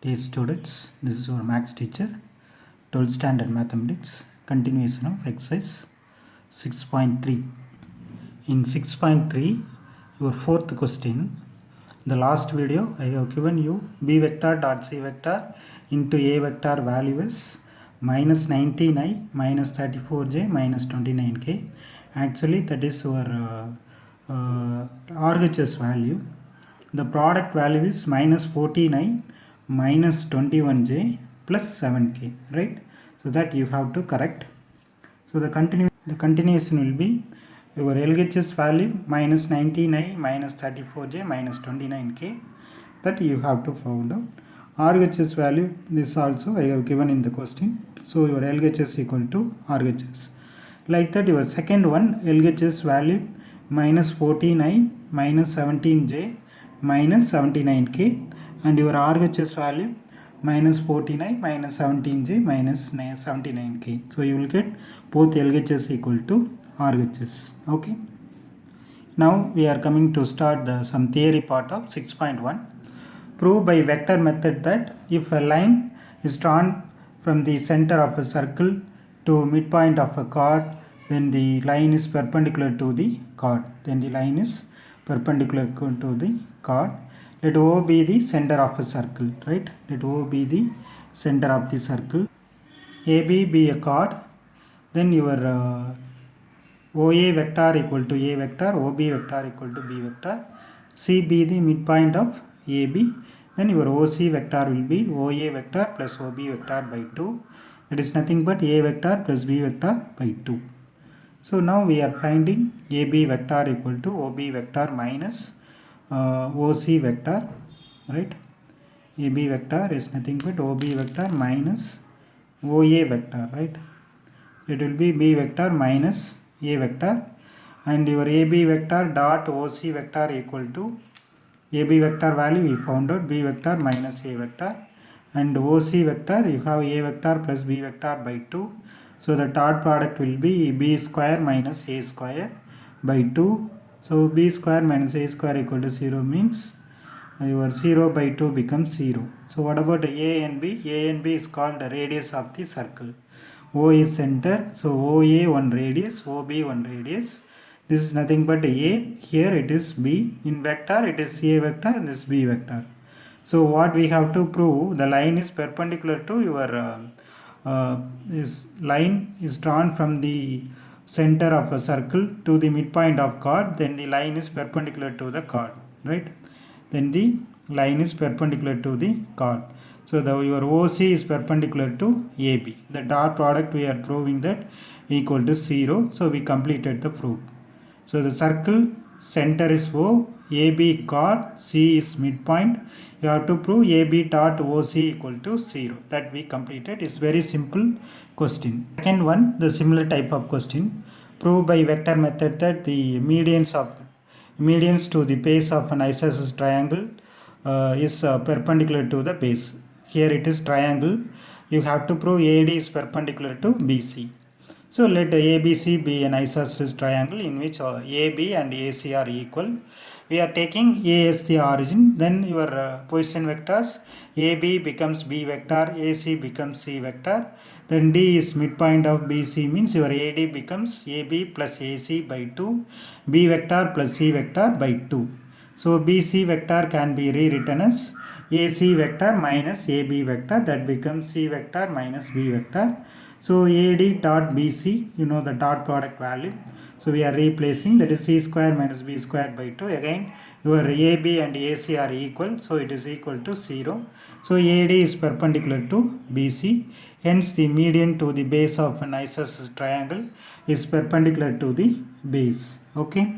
Dear students, this is your maths teacher, 12th standard mathematics, continuation of exercise 6.3. In 6.3, your fourth question, the last video I have given you b vector dot c vector into a vector value is minus 19i minus 34j minus 29k. Actually that is your RHS value. The product value is minus 14i minus 21j plus 7k, right? So that you have to correct. So the continuation will be your LHS value minus 19i minus 34j minus 29k, that you have to find out. RHS value, this also I have given in the question. So your LHS equal to RHS. Like that, your second one, LHS value minus 14i minus 17j minus 79k, and your RHS value minus 49 minus 17j minus 79k. So you will get both LHS equal to RHS. Okay. Now we are coming to start some theory part of 6.1. Prove by vector method that if a line is drawn from the center of a circle to midpoint of a chord, then the line is perpendicular to the chord. Let O be the center of a circle, right? Let O be the center of the circle. AB be a chord. Then your OA vector equal to A vector, OB vector equal to B vector. C be the midpoint of AB. Then your OC vector will be OA vector plus OB vector by 2. That is nothing but A vector plus B vector by 2. So now we are finding AB vector equal to OB vector minus OC vector, right? AB vector is nothing but OB vector minus OA vector, right? It will be B vector minus A vector, and your AB vector dot OC vector equal to AB vector value we found out, B vector minus A vector, and OC vector you have A vector plus B vector by 2. So the dot product will be B square minus A square by 2. So B square minus A square equal to 0 means your 0 by 2 becomes 0. So what about A and B? A and B is called the radius of the circle. O is center, so OA one radius, OB one radius. This is nothing but A, here it is B. In vector it is A vector and this is B vector. So what we have to prove, the line is perpendicular to your this line is drawn from the center of a circle to the midpoint of chord, then the line is perpendicular to the chord, right? Then the line is perpendicular to the chord. So your OC is perpendicular to AB. The dot product we are proving that equal to 0. So we completed the proof. So the circle center is O, AB chord, C is midpoint. You have to prove AB dot OC equal to 0. That we completed. It's very simple question. Second one, the similar type of question. Prove by vector method that the medians to the base of an isosceles triangle is perpendicular to the base. Here it is triangle. You have to prove AD is perpendicular to BC. So let ABC be an isosceles triangle in which AB and AC are equal. We are taking A as the origin. Then your position vectors, AB becomes B vector, AC becomes C vector. Then D is midpoint of BC, means your AD becomes AB plus AC by 2, B vector plus C vector by 2. So BC vector can be rewritten as AC vector minus AB vector, that becomes C vector minus B vector. So AD dot BC, you know the dot product value. So we are replacing, that is C square minus B square by 2. Again your AB and AC are equal, so it is equal to 0. So AD is perpendicular to BC. Hence the median to the base of an isosceles triangle is perpendicular to the base. Okay.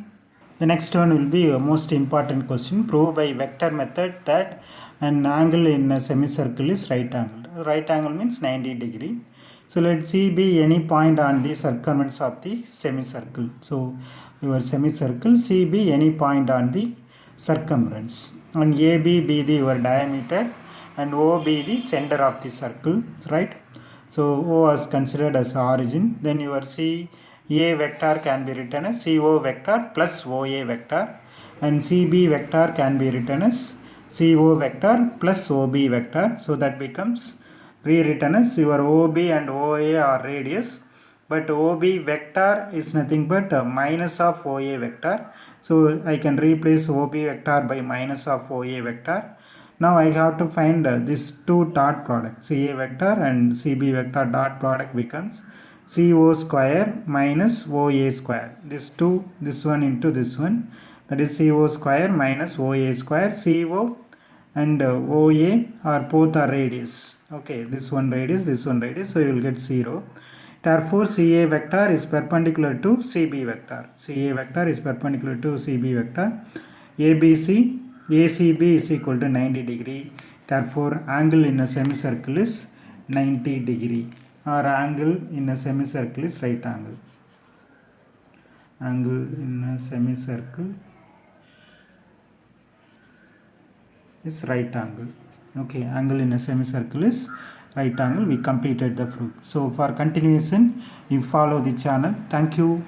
The next one will be a most important question. Prove by vector method that an angle in a semicircle is right angle. Right angle means 90 degree. So let C be any point on the circumference of the semicircle. So your semicircle, C be any point on the circumference, and AB be your diameter and O be the center of the circle, right? So O is considered as origin. Then your C A vector can be written as CO vector plus OA vector, and CB vector can be written as CO vector plus OB vector. So that becomes rewritten as your OB and OA are radius, but OB vector is nothing but minus of OA vector. So I can replace OB vector by minus of OA vector. Now I have to find this two dot product, CA vector and CB vector dot product becomes CO square minus OA square. This two, this one into this one, that is CO square minus OA square. CO and OA are both are radius. Okay, this one radius, so you will get 0. Therefore, CA vector is perpendicular to CB vector. CA vector is perpendicular to CB vector. ABC, ACB is equal to 90 degree. Therefore, angle in a semicircle is 90 degree. Or angle in a semicircle is right angle. Angle in a semicircle is right angle. Okay, angle in a semicircle is right angle. We completed the proof. So for continuation, you follow the channel. Thank you.